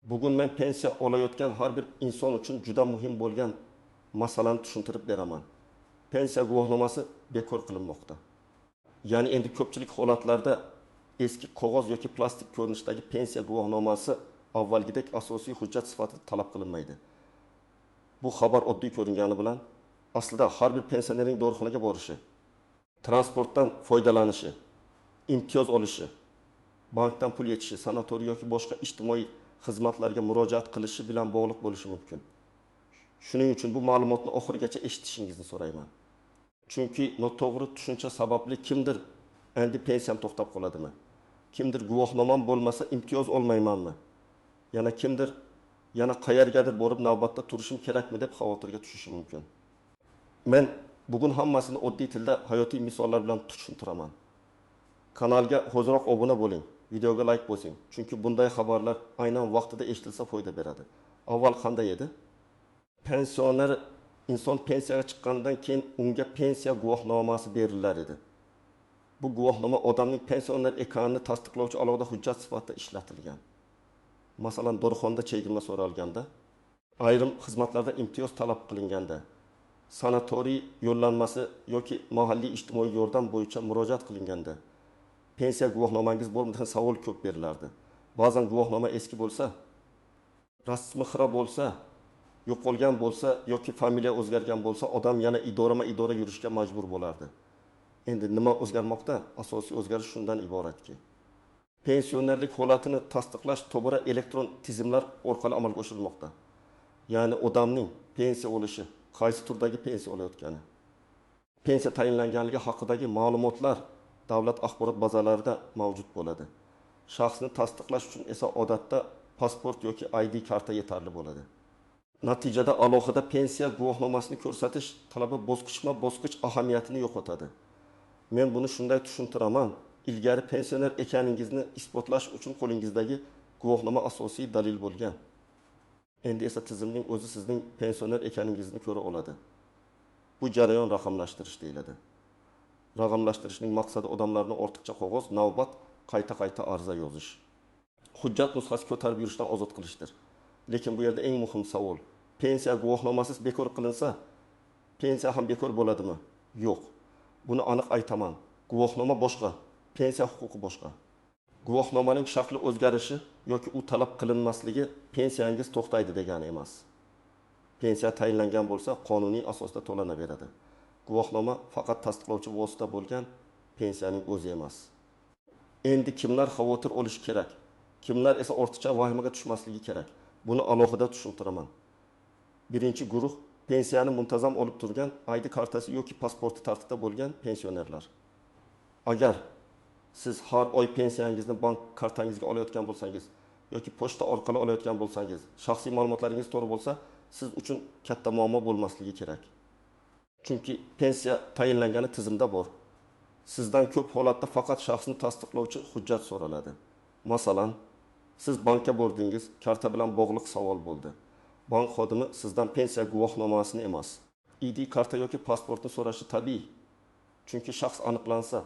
Bugun men pensiya olayotgan har bir inson uchun juda muhim bo'lgan masalani tushuntirib beraman. Pensiya guvohnomasi bekor qilinmoqda. Ya'ni endi ko'pchilik holatlarda eski qog'oz yoki plastik ko'rinishdagi pensiya guvohnomasi avvalgidek asosiy hujjat sifatida talab qilinmaydi. Bu xabar oddiy ko'ringani bilan aslida har bir pensionerning dorixonaga borishi, transportdan foydalanishi, imtiyoz olishi, bankdan pul yetishi, sanatoriy yoki boshqa ijtimoiy xizmatlarga murojaat qilishi bilan bog'liq bo'lishi mumkin. Shuning uchun bu ma'lumotni oxirigacha eshitishingizni so'rayman. Chunki noto'g'ri tushuncha sababli kimdir endi pensiyam to'xtab qoladimi? Kimdir guvohnomam bo'lmasa imtiyoz olmaymanmi? Yana kimdir yana qayergadir borib navbatda turishim kerakmi deb xavotirga tushishi mumkin. Men bugun hammasini oddiy tilda hayotiy misollar bilan tushuntiraman. Kanalga ho'zroq obuna bo'ling, videoga like bosing. Chunki bunday xabarlar aynan vaqtida eshitilsa foyda beradi. Avval qanday edi? Pensioner inson pensiyaga chiqqanidan keyin unga pensiya guvohnomasi berilar edi. Bu guvohnoma odamning pensioner ekanini tasdiqlovchi alohida hujjat sifatida ishlatilgan. Masalan, dorixonada chegirma so'ralganda, ayrim xizmatlarda imtiyoz talab qilinganda, sanatoriy yo'llanmasi yoki mahalliy ijtimoiy yordam bo'yicha murojaat qilinganda pensiya guvohnomangiz bormi degan savol ko'p berilardi. Ba'zan guvohnoma eski bo'lsa, rasmi xira bo'lsa, yo'qolgan bo'lsa yoki familiya o'zgargan bo'lsa, odam yana idora yurishga majbur bo'lardi. Endi nima o'zgarmoqda? Asosiy o'zgarish shundan iboratki, pensionerlik holatini tasdiqlash to'g'ri elektron tizimlar orqali amalga oshirilmoqda. Ya'ni odamning pensiya olishi, qaysi turdagi pensiya olayotgani, pensiya tayinlanganligi haqidagi ma'lumotlar davlat axborot bazalarida mavjud bo'ladi. Shaxsni tasdiqlash uchun esa odatda pasport yoki ID karta yetarli bo'ladi. Natijada alohida pensiya guvohnomasini ko'rsatish talabi bosqichma-bosqich ahamiyatini yo'qotadi. Men buni shunday tushuntiraman. Ilgari pensioner ekaningizni isbotlash uchun qo'lingizdagi guvohnoma asosiy dalil bo'lgan. Endi esa tizimning o'zi sizning pensioner ekaningizni ko'ra oladi. Bu jarayon raqamlashtirish deyiladi. Raqamlashtirishning maqsadi odamlarni ortiqcha qog'oz, navbat, qayta ariza yozish, hujjat nusxasi ko'tarib yurishdan ozod qilishdir. Lekin bu yerda eng muhim savol, pensiya guvohnomasiz bekor qilinsa, pensiya ham bekor bo'ladimi? Yo'q. Buni aniq aytaman. Guvohnoma boshqa, pensiya huquqi boshqa. Guvohnomaning shakli o'zgarishi yoki u talab qilinmasligi pensiyangiz to'xtaydi degani emas. Pensiya tayinlangan bo'lsa, qonuniy asosda to'lanaveradi. Guvohnoma faqat tasdiqlovchi vosita bo'lgan pensiyaning o'zi emas. Endi kimlar xavotir olishi kerak? Kimlar esa ortiqcha vahimaga tushmasligi kerak? Buni alohida tushuntiraman. Birinchi guruh pensiyani muntazam olib turgan, ID kartasi yoki pasporti tartibda bo'lgan pensionerlar. Agar siz har oy pensiyangizni bank kartangizga olayotgan bo'lsangiz yoki pochta orqali olayotgan bo'lsangiz, shaxsiy ma'lumotlaringiz to'g'ri bo'lsa, siz uchun katta muammo bo'lmasligi kerak. Chunki pensiya tayinlangani tizimda bor. Sizdan ko'p holatda faqat shaxsni tasdiqlovchi hujjat so'raladi. Masalan, siz bankka bordingiz, karta bilan bog'liq savol bo'ldi. Bank xodimi sizdan pensiya guvohnomasini emas, ID karta yoki pasportni so'rashi tabiiy. Chunki shaxs aniqlansa,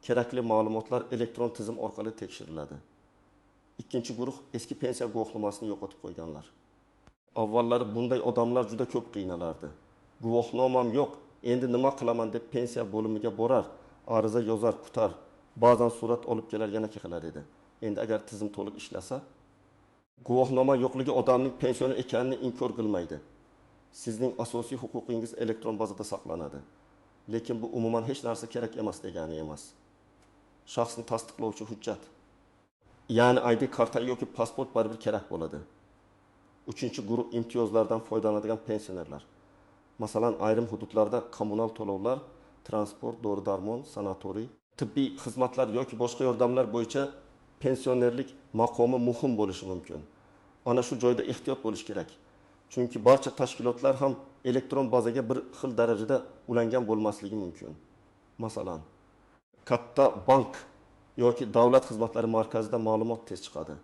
kerakli ma'lumotlar elektron tizim orqali tekshiriladi. Ikkinchi guruh eski pensiya guvohnomasini yo'qotib qo'yganlar. Avvallari bunday odamlar juda ko'p qiynalardi. Guvohnomam yo'q, endi nima qilaman deb pensiya bo'limiga borar, ariza yozar, kutar, ba'zan surat olib kelar, yana qilar edi. Endi agar tizim to'liq ishlasa, guvohnoma yo'qligi odamning pensioner ekanini inkor qilmaydi. Sizning asosiy huquqingiz elektron bazada saqlanadi. Lekin bu umuman hech narsa kerak emas degani emas. Shaxsni tasdiqlovchi hujjat, ya'ni ID karta yoki pasport baribir kerak bo'ladi. Uchinchi guruh imtiyozlardan foydalanadigan pensionerlar. Masalan, ayrim hududlarda kommunal to'lovlar, transport, dori-darmon, sanatoriy, tibbiy xizmatlar yoki boshqa yordamlar bo'yicha pensionerlik maqomi muhim bo'lishi mumkin. Ana shu joyda ehtiyot bo'lish kerak. Chunki barcha tashkilotlar ham elektron bazaga bir xil darajada ulangan bo'lmasligi mumkin. Masalan, katta bank yoki davlat xizmatlari markazida ma'lumot tez chiqadi.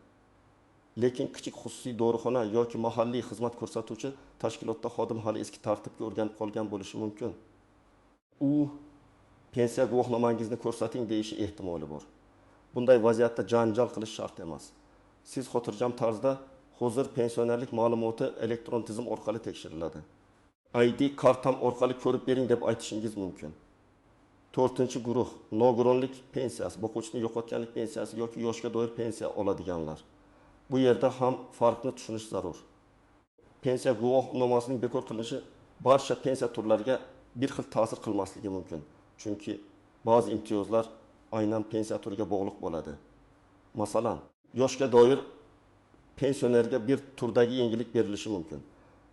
Lekin kichik xususiy dorixona yoki mahalliy xizmat ko'rsatuvchi tashkilotda xodim hali eski tartibga o'rganib qolgan bo'lishi mumkin. U pensiya guvohnomangizni ko'rsating deyishi ehtimoli bor. Bunday vaziyatda janjal qilish shart emas. Siz xotirjam tarzda hozir pensionerlik ma'lumoti elektron tizim orqali tekshiriladi. ID kartam orqali ko'rib bering deb aytishingiz mumkin. 4-guruh nogironlik pensiyasi, boquvchini yo'qotganlik pensiyasi yoki yoshga doir pensiya oladiganlar. Bu yerda ham farqni tushunish zarur. Pensiya guvohnomasining bekor qilinishi barcha pensiya turlariga bir xil ta'sir qilmasligi mumkin. Chunki ba'zi imtiyozlar aynan pensiya turiga bog'liq bo'ladi. Masalan, yoshga doir pensionerga bir turdagi yengillik berilishi mumkin.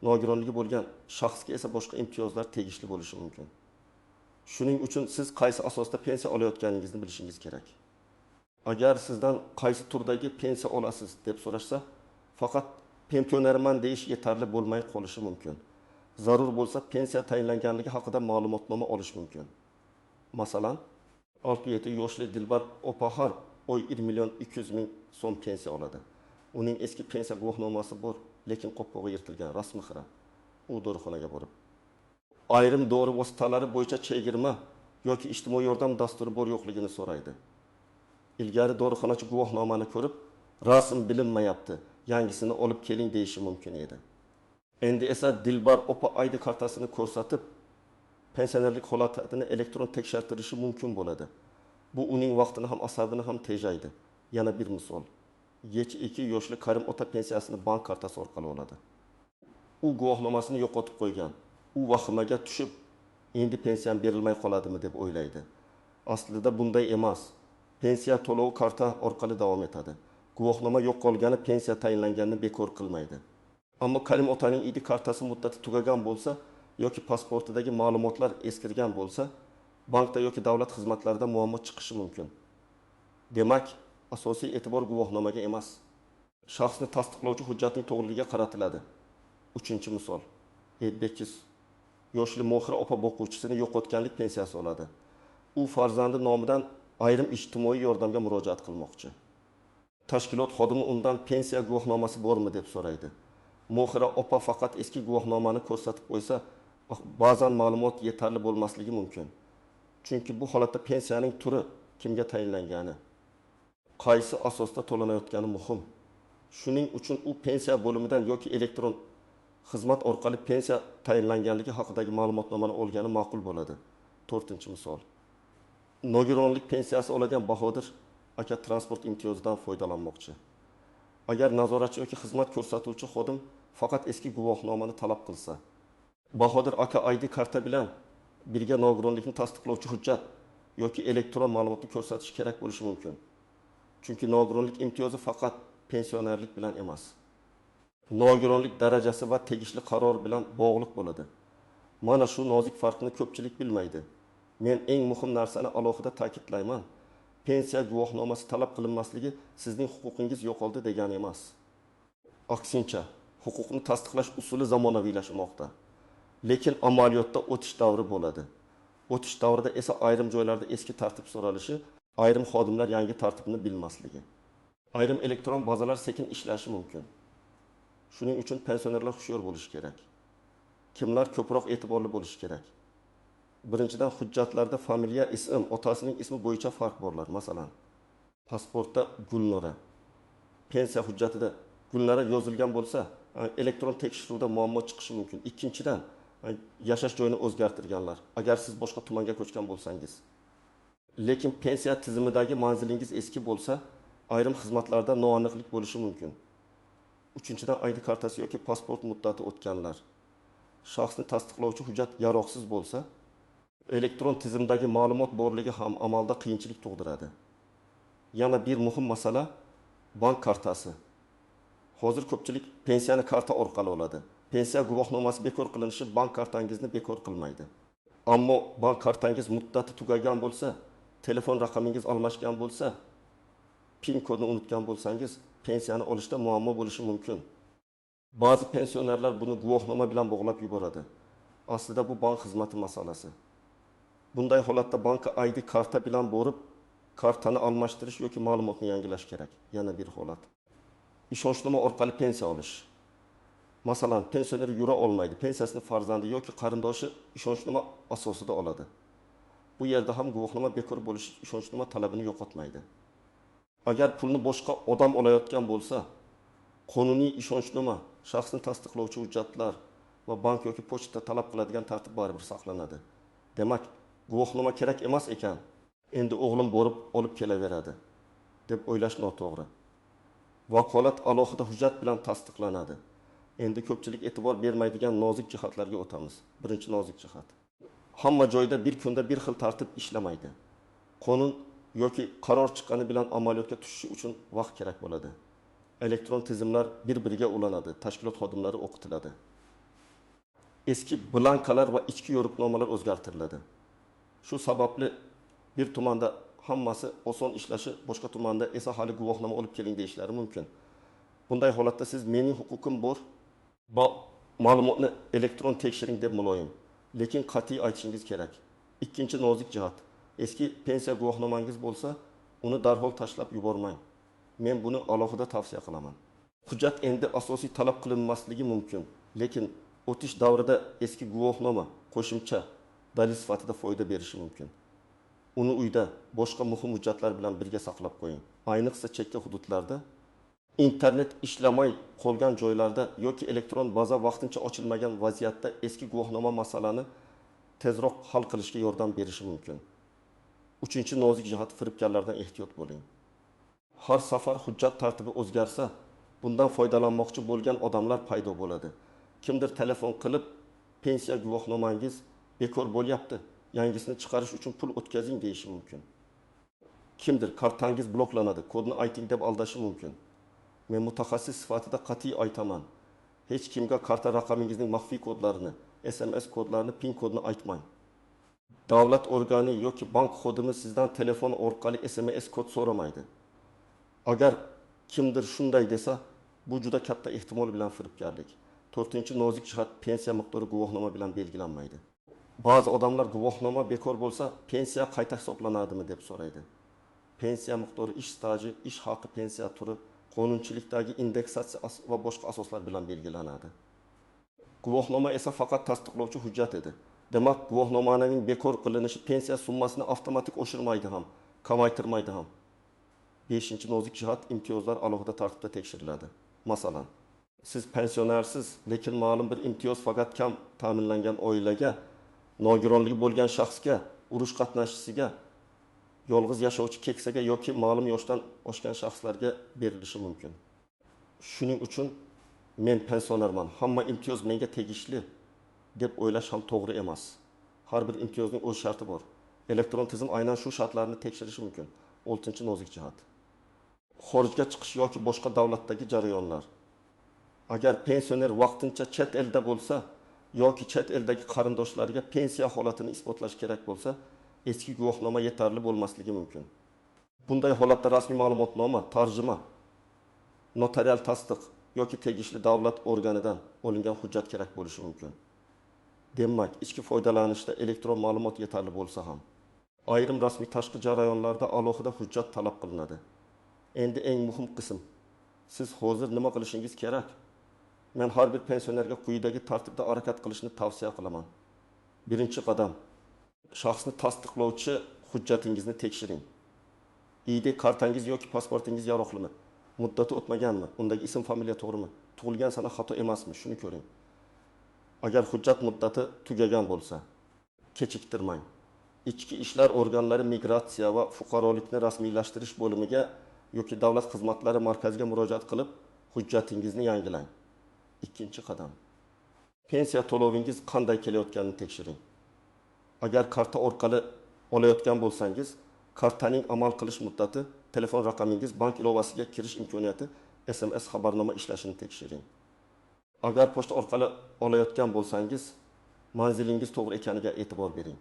Nogironligi bo'lgan shaxsga esa boshqa imtiyozlar tegishli bo'lishi mumkin. Shuning uchun siz qaysi asosda pensiya olayotganingizni bilishingiz kerak. Agar sizdan qaysi turdagi pensiya olasiz deb so'rashsa, faqat pensionerman deyish yetarli bo'lmay qolishi mumkin. Zarur bo'lsa pensiya tayinlanganligi haqida ma'lumotnoma olish mumkin. Masalan, 67 yoshli Dilbar Opahar oy 1.200.000 so'm pensiya oladi. Uning eski pensiya guvohnomasi bor, lekin qo'pqog'i yirtilgan, rasmi xira. U dorixonaga borib ayrim dori vositalari bo'yicha chegirma yoki ijtimoiy yordam dasturi bor yo'qligini so'raydi. Ilgari dorixonachi guvohnomani ko'rib, rasm bilinmayapti, yangisini olib keling deyishi mumkin edi. Endi esa Dilbar opa ID kartasini ko'rsatib, pensionerlik holatini elektron tekshirtirishi mumkin bo'ladi. Bu uning vaqtini ham asabini ham tejaydi. Yana bir misol. 2 yoshli Karim ota pensiyasini bank kartasi orqali oladi. U guvohnomasini yo'qotib qo'ygan. U vahimaga tushib, endi pensiyam berilmay qoladimi deb o'ylaydi. Aslida bunday emas. Pensiya to'lovi karta orqali davom etadi. Guvohnoma yo'qolgani pensiya tayinlanganini bekor qilmaydi. Ammo Karim otaning ID kartasi muddati tugagan bo'lsa yoki pasportidagi ma'lumotlar eskirgan bo'lsa, bankda yoki davlat xizmatlarida muammo chiqishi mumkin. Demak, asosiy e'tibor guvohnomaga emas, shaxsni tasdiqlovchi hujjatning to'g'riligiga qaratiladi. 3-misol. 8 yoshli Mohira opa boquvchisini yo'qotganlik pensiyasi oladi. U farzandi nomidan ayrim ijtimoiy yordamga murojaat qilmoqchi. Tashkilot xodimi undan pensiya guvohnomasi bormi deb so'raydi. Mohira opa faqat eski guvohnomani ko'rsatib qo'ysa, ba'zan ma'lumot yetarli bo'lmasligi mumkin. Chunki bu holatda pensiyaning turi, kimga tayinlangani, qaysi asosda to'lanayotgani muhim. Shuning uchun u pensiya bo'limidan yoki elektron xizmat orqali pensiya tayinlanganligi haqidagi ma'lumotnomani olgani ma'qul bo'ladi. 4-misol. Nogironlik pensiyasi oladigan Bahodir aka transport imtiyozidan foydalanmoqchi. Agar nazoratchi yoki xizmat ko'rsatuvchi xodim faqat eski guvohnomani talab qilsa, Bahodir aka ID karta bilan birga nogironlikni tasdiqlovchi hujjat yoki elektron ma'lumotni ko'rsatish kerak bo'lishi mumkin. Chunki nogironlik imtiyozi faqat pensionerlik bilan emas, nogironlik darajasi va tegishli qaror bilan bog'liq bo'ladi. Mana shu nozik farqni ko'pchilik bilmaydi. Men eng muhim narsani alohida ta'kidlayman. Pensiya guvohnomasi talab qilinmasligi sizning huquqingiz yo'qoldi degani emas. Aksincha, huquqni tasdiqlash usuli zamonaviylashmoqda. Lekin amaliyotda o'tish davri bo'ladi. O'tish davrida esa ayrim joylarda eski tartib so'ralishi, ayrim xodimlar yangi tartibni bilmasligi. Ayrim elektron bazalar sekin ishlashi mumkin. Shuning uchun pensionerlar hushyor bo'lishi kerak. Kimlar ko'proq e'tiborli bo'lishi kerak? Birinchidan, hujjatlarda familiya, ism, otasining ismi bo'yicha farq borlar. Masalan, pasportda Gulnora, pensiya hujjatida Gulnora yozilgan bo'lsa, elektron tekshiruvda muammo chiqishi mumkin. Ikkinchidan, yashash joyini o'zgartirganlar. Agar siz boshqa tumanga ko'chgan bo'lsangiz, lekin pensiya tizimidagi manzilingiz eski bo'lsa, ayrim xizmatlarda noaniqlik bo'lishi mumkin. Uchinchidan, ID kartasi yoki pasport muddati o'tganlar. Shaxsni tasdiqlovchi hujjat yaroqsiz bo'lsa, elektron tizimdagi ma'lumot borligi ham amalda qiyinchilik tug'diradi. Yana bir muhim masala bank kartasi. Hozir ko'pchilik pensiyani karta orqali oladi. Pensiya guvohnomasi bekor qilinishi bank kartangizni bekor qilmaydi. Ammo bank kartangiz muddati tugagan bo'lsa, telefon raqamingiz almashgan bo'lsa, PIN kodini unutgan bo'lsangiz, pensiyani olishda muammo bo'lishi mumkin. Ba'zi pensionerlar buni guvohnoma bilan bog'lab yuboradi. Aslida bu bank xizmati masalasi. Bunday holatda bankka ID karta bilan borib, kartani almashtirish yoki ma'lumotni yangilash kerak. Yana bir holat. Ishonchnoma orqali pensiya olish. Masalan, pensioner yura olmaydi. Pensiyasini farzandi yoki qarindoshi ishonchnoma asosida oladi. Bu yerda ham guvohnoma bekor bo'lishi ishonchnoma talabini yo'qotmaydi. Agar pulni boshqa odam olayotgan bo'lsa, qonuniy ishonchnoma, shaxsni tasdiqlovchi hujjatlar va bank yoki pochta talab qiladigan tartib baribir saqlanadi. Demak, guvohnoma kerak emas ekan, endi o'g'lim borib olib kelaveradi deb o'ylash noto'g'ri. Vakolat alohida hujjat bilan tasdiqlanadi. Endi ko'pchilik e'tibor bermaydigan nozik jihatlarga o'tamiz. Birinchi nozik jihat. Hamma joyda bir kunda bir xil tartib ishlamaydi. Qonun yoki qaror chiqqani bilan amaliyotga tushishi uchun vaqt kerak bo'ladi. Elektron tizimlar bir-biriga ulanadi, tashkilot xodimlari o'qitiladi. Eski blankalar va ichki yo'riqnomalar o'zgartiriladi. Shu sababli bir tumanda hammasi oson ishlashi, boshqa tumanda esa hali guvohnoma olib keling deyishlari mumkin. Bunday holatda siz mening huquqim bor, ma'lumotni elektron tekshiring deb muloyim, lekin qat'iy aytishingiz kerak. Ikkinchi nozik jihat. Eski pensiya guvohnomangiz bo'lsa, uni darhol tashlab yubormang. Men buni alohida tavsiya qilaman. Hujjat endi asosiy talab qilinmasligi mumkin, lekin o'tish davrida eski guvohnoma qo'shimcha dalil sifatida foyda berishi mumkin. Uni uyda boshqa muhim hujjatlar bilan birga saqlab qo'ying. Ayniqsa chekka hududlarda, internet ishlamay qolgan joylarda yoki elektron baza vaqtincha ochilmagan vaziyatda eski guvohnoma masalani tezroq hal qilishga yordam berishi mumkin. Uchinchi nozik jihat, firibgarlardan ehtiyot bo'ling. Har safar hujjat tartibi o'zgarsa, bundan foydalanmoqchi bo'lgan odamlar paydo bo'ladi. Kimdir telefon qilib, pensiya guvohnomangiz bekor bo'lyapti, yangisini chiqarish uchun pul o'tkazing deyishi mumkin. Kimdir kartangiz bloklanadi, kodni ayting deb aldashi mumkin. Men mutaxassis sifatida qat'iy aytaman. Hech kimga karta raqamingizning maxfiy kodlarini, SMS kodlarini, PIN kodini aytmang. Davlat organi yoki bank xodimi sizdan telefon orqali SMS kod so'ramaydi. Agar kimdir shunday desa, bu juda katta ehtimol bilan firibgarlik. To'rtinchi nozik jihat, pensiya miqdori guvohnoma bilan belgilanmaydi. Ba'zi odamlar guvohnoma bekor bo'lsa, pensiya qayta hisoblanadimi deb so'raydi. Pensiya miqdori, ish staji, ish haqi, pensiya turi, qonunchilikdagi indeksatsiya va boshqa asoslar bilan belgilanadi. Guvohnoma esa faqat tasdiqlovchi hujjat edi. Demak, guvohnomaning bekor qilinishi pensiya summasini avtomatik oshirmaydi ham, kamaytirmaydi ham. 5-chi nozik jihat, imtiyozlar alohida tartibda tekshiriladi. Masalan, siz pensionersiz, lekin ma'lum bir imtiyoz faqat kam ta'minlangan oilaga, nogironligi bo'lgan shaxsga, urush qatnashchisiga, yolg'iz yashovchi keksaga yoki ma'lum yoshdan oshgan shaxslarga berilishi mumkin. Shuning uchun men pensionerman, hamma imtiyoz menga tegishli deb o'ylash ham to'g'ri emas. Har bir imtiyozning o'z sharti bor. Elektron tizim aynan shu shartlarni tekshirishi mumkin. 6-chi nozik jihat. Xorijga chiqish yoki boshqa davlatdagi jarayonlar. Agar pensioner vaqtincha chet elda bo'lsa yoki chet eldagi qarindoshlariga pensiya holatini isbotlash kerak bo'lsa, eski guvohnoma yetarli bo'lmasligi mumkin. Bunday holatda rasmiy ma'lumotnoma, tarjima, notarial tasdiq yoki tegishli davlat organidan olingan hujjat kerak bo'lishi mumkin. Demak, ichki foydalanishda elektron ma'lumot yetarli bo'lsa ham, ayrim rasmiy tashqi jarayonlarda alohida hujjat talab qilinadi. Endi eng muhim qism. Siz hozir nima qilishingiz kerak? Men har bir pensionerga quyidagi tartibda harakat qilishni tavsiya qilaman. Birinchi qadam. Shaxsni tasdiqlovchi hujjatingizni tekshiring. ID kartangiz yoki pasportingiz yaroqlimi? Muddati o'tmaganmi? Undagi ism, familiya to'g'rimi? Tug'ilgan sana xato emasmi? Shuni ko'ring. Agar hujjat muddati tugagan bo'lsa, kechiktirmang. Ichki ishlar organlari migratsiya va fuqarolikni rasmiylashtirish bo'limiga yoki davlat xizmatlari markaziga murojaat qilib, hujjatingizni yangilang. Ikkinchi qadam. Pensiya to'lovingiz qanday kelayotganini tekshiring. Agar karta orqali olayotgan bo'lsangiz, kartaning amal qilish muddati, telefon raqamingiz, bank ilovasiga kirish imkoniyati, SMS xabarnoma ishlashini tekshiring. Agar pochta orqali olayotgan bo'lsangiz, manzilingiz to'g'ri ekaniga e'tibor bering.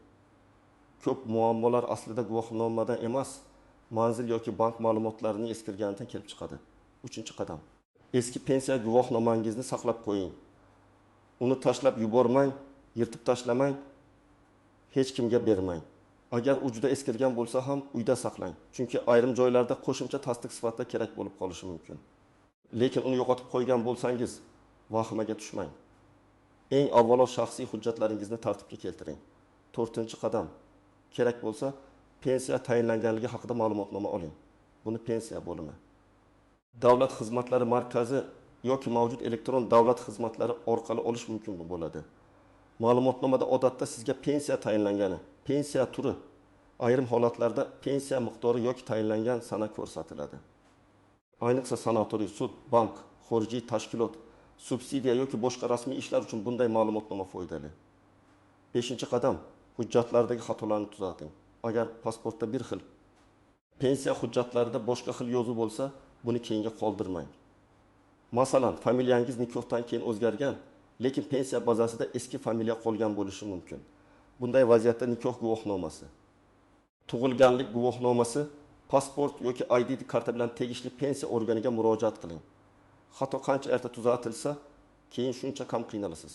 Ko'p muammolar aslida guvohnomadan emas, manzil yoki bank ma'lumotlarining eskirganidan kelib chiqadi. 3-qadam. Eski pensiya guvohnomangizni saqlab qo'ying. Uni tashlab yubormang, yirtib tashlamang, hech kimga bermang. Agar u juda eskirgan bo'lsa ham uyda saqlang. Chunki ayrim joylarda qo'shimcha tasdiq sifatida kerak bo'lib qolishi mumkin. Lekin uni yo'qotib qo'ygan bo'lsangiz, vahimaga tushmang. Eng avvalo shaxsiy hujjatlaringizni tartibga keltiring. 4-qadam. Kerak bo'lsa, pensiya tayinlanganligi haqida ma'lumotnoma oling. Buni pensiya bo'limi. Davlat xizmatlari markazi yoki mavjud elektron davlat xizmatlari orqali olish mumkin bo'ladi. Ma'lumotnomada odatda sizga pensiya tayinlangani, pensiya turi, ayrim holatlarda pensiya miqdori yoki tayinlangan sana ko'rsatiladi. Ayniqsa sanatoriy, sud, bank, xorijiy tashkilot, subsidiya yoki boshqa rasmiy ishlar uchun bunday ma'lumotnoma foydali. 5-qadam, hujjatlardagi xatolarni tuzating. Agar pasportda bir xil pensiya hujjatlarida boshqa xil yozuv bo'lsa, buni keyinga qoldirmang. Masalan, familiyangiz nikohdan keyin o'zgargan, lekin pensiya bazasida eski familiya qolgan bo'lishi mumkin. Bunday vaziyatda nikoh guvohnomasi, tug'ilganlik guvohnomasi, pasport yoki ID karta bilan tegishli pensiya organiga murojaat qiling. Xato qancha erta tuzatilsa, keyin shuncha kam qiynalasiz.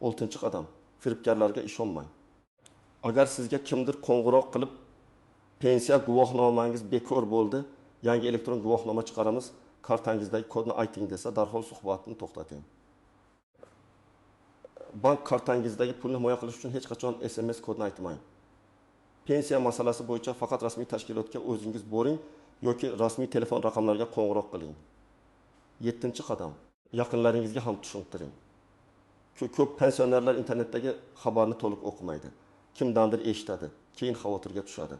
6-qadam, firibgarlarga ishonmang. Agar sizga kimdir qo'ng'iroq qilib, pensiya guvohnomangiz bekor bo'ldi, yangi elektron guvohnoma chiqaramiz, kartangizdagi kodni ayting desa, darhol suhbatni to'xtating. Bank kartangizdagi pulni himoya qilish uchun hech qachon SMS kodni aytmang. Pensiya masalasi bo'yicha faqat rasmiy tashkilotga o'zingiz boring yoki rasmiy telefon raqamlariga qo'ng'iroq qiling. 7-qadam, yaqinlaringizga ham tushuntiring. Ko'p pensionerlar internetdagi xabarni to'liq o'qimaydi. Kimdandir eshitadi, keyin xavotirga tushadi.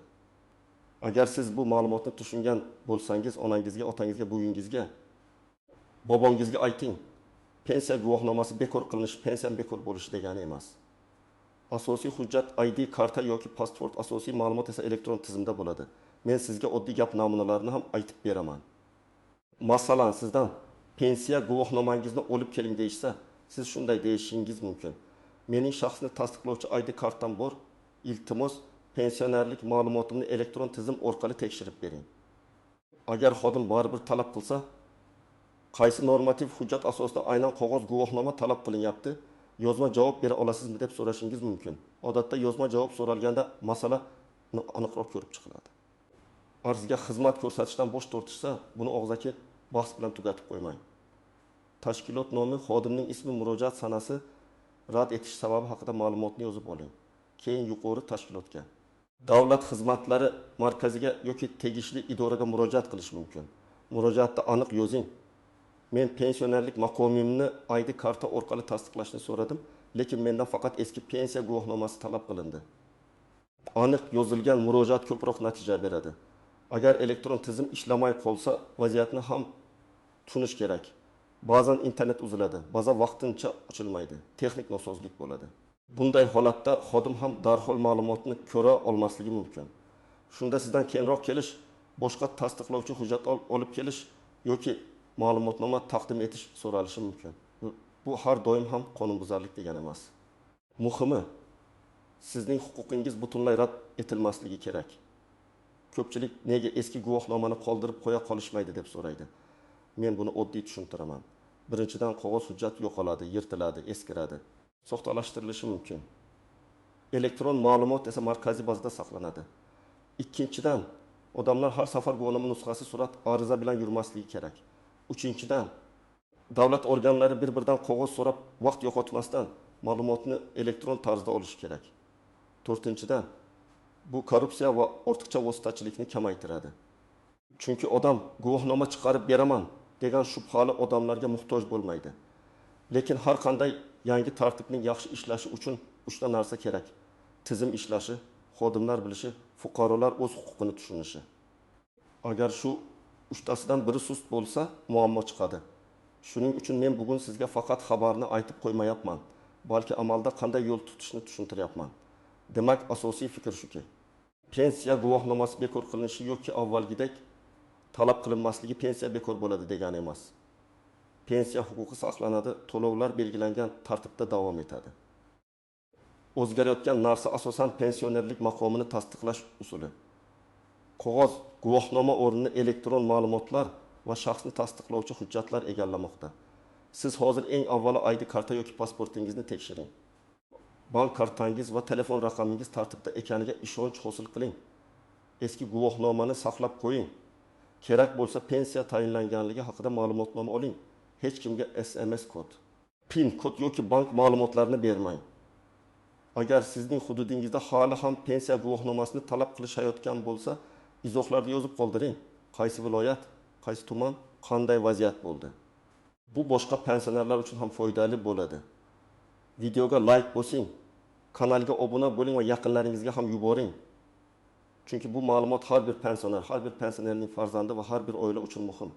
Agar siz bu ma'lumotni tushungan bo'lsangiz, onangizga, otangizga, buvingizga, bobongizga ayting. Pensiya guvohnomasi bekor qilinishi pensiya bekor bo'lishi degani emas. Asosiy hujjat ID karta yoki pasport, asosiy ma'lumot esa elektron tizimda bo'ladi. Men sizga oddiy gap namunalarini ham aytib beraman. Masalan, sizdan pensiya guvohnomangizni olib keling deyishsa, siz shunday deyishingiz mumkin. Mening shaxsni tasdiqlovchi ID kartam bor. Iltimos, pensionerlik ma'lumotimni elektron tizim orqali tekshirib bering. Agar xodim baribir talab qilsa, qaysi normativ hujjat asosida aynan qog'oz guvohnoma talab qilinyapti, yozma javob bera olasizmi deb so'rashingiz mumkin. Odatda yozma javob so'ralganda masala aniqroq ko'rib chiqiladi. Arzga xizmat ko'rsatishdan bosh tortishsa, buni og'zaki bahs bilan tugatib qo'ymang. Tashkilot nomi, xodimning ismi, murojaat sanasi, rad etish sababi haqida ma'lumotni yozib oling. Keyin yuqori tashkilotga, davlat xizmatlari markaziga yoki tegishli idoraga murojaat qilish mumkin. Murojaatda aniq yozing. Men pensionerlik maqomimni ID karta orqali tasdiqlashni so'radim, lekin mendan faqat eski pensiya guvohnomasi talab qilindi. Aniq yozilgan murojaat ko'proq natija beradi. Agar elektron tizim ishlamay qolsa, vaziyatni ham tushunish kerak. Ba'zan internet uziladi, baza vaqtincha ochilmaydi, texnik nosozlik bo'ladi. Bunday holatda xodim ham darhol ma'lumotni ko'ra olmasligi mumkin. Shunda sizdan keyinroq kelish, boshqa tasdiqlovchi hujjat olib kelish yoki ma'lumotnoma taqdim etish so'ralishi mumkin. Bu har doim ham qonunbuzarlik degani emas. Muhimi, sizning huquqingiz butunlay rad etilmasligi kerak. Ko'pchilik nega eski guvohnomani qoldirib qo'ya qolishmaydi deb so'raydi. Men buni oddiy tushuntiraman. Birinchidan, qog'oz hujjat yo'qoladi, yirtiladi, eskiradi, soxtalashtirilishi mumkin. Elektron ma'lumot esa markaziy bazada saqlanadi. Ikkinchidan, odamlar har safar guvohnoma nusxasi surat ariza bilan yurmasligi kerak. Uchinchidan, davlat organlari bir-biridan qog'oz so'rab vaqt yo'qotmasdan ma'lumotni elektron tarzda olish kerak. To'rtinchidan, bu korrupsiya va ortiqcha vositachilikni kamaytiradi. Chunki odam guvohnoma chiqarib beraman degan shubhali odamlarga muhtoj bo'lmaydi. Lekin har qanday yangi tartibning yaxshi ishlashi uchun 3 ta narsa kerak. Tizim ishlashi, xodimlar bilishi, fuqarolar o'z huquqini tushunishi. Agar shu 3 tasidan biri sust bo'lsa, muammo chiqadi. Shuning uchun men bugun sizga faqat xabarni aytib qo'ymayapman, balki amalda qanday yo'l tutishni tushuntiryapman. Demak, asosiy fikr shuki, pensiya guvohnomasi bekor qilinishi yoki avvalgidek talab qilinmasligi pensiya bekor bo'ladi degani emas. Pensiya huquqi saqlanadi, to'lovlar belgilangan tartibda davom etadi. O'zgarayotgan narsa asosan pensionerlik maqomini tasdiqlash usuli. Qog'oz guvohnoma o'rnini elektron ma'lumotlar va shaxsni tasdiqlovchi hujjatlar egallamoqda. Siz hozir eng avvalo ID karta yoki pasportingizni tekshiring. Bank kartangiz va telefon raqamingiz tartibda ekaniga ishonch hosil qiling. Eski guvohnomani saqlab qo'ying. Kerak bo'lsa pensiya tayinlanganligi haqida ma'lumotnoma oling. Hech kimga SMS kod, PIN kod yoki bank ma'lumotlarini bermang. Agar sizning hududingizda hali ham pensiya guvohnomasini talab qilishayotgan bo'lsa, izohlarda yozib qoldiring. Qaysi viloyat, qaysi tuman, qanday vaziyat bo'ldi. Bu boshqa pensionerlar uchun ham foydali bo'ladi. Videoga like bosing, kanalga obuna bo'ling va yaqinlaringizga ham yuboring. Chunki bu ma'lumot har bir pensioner, har bir pensionerning farzandi va har bir oila uchun muhim.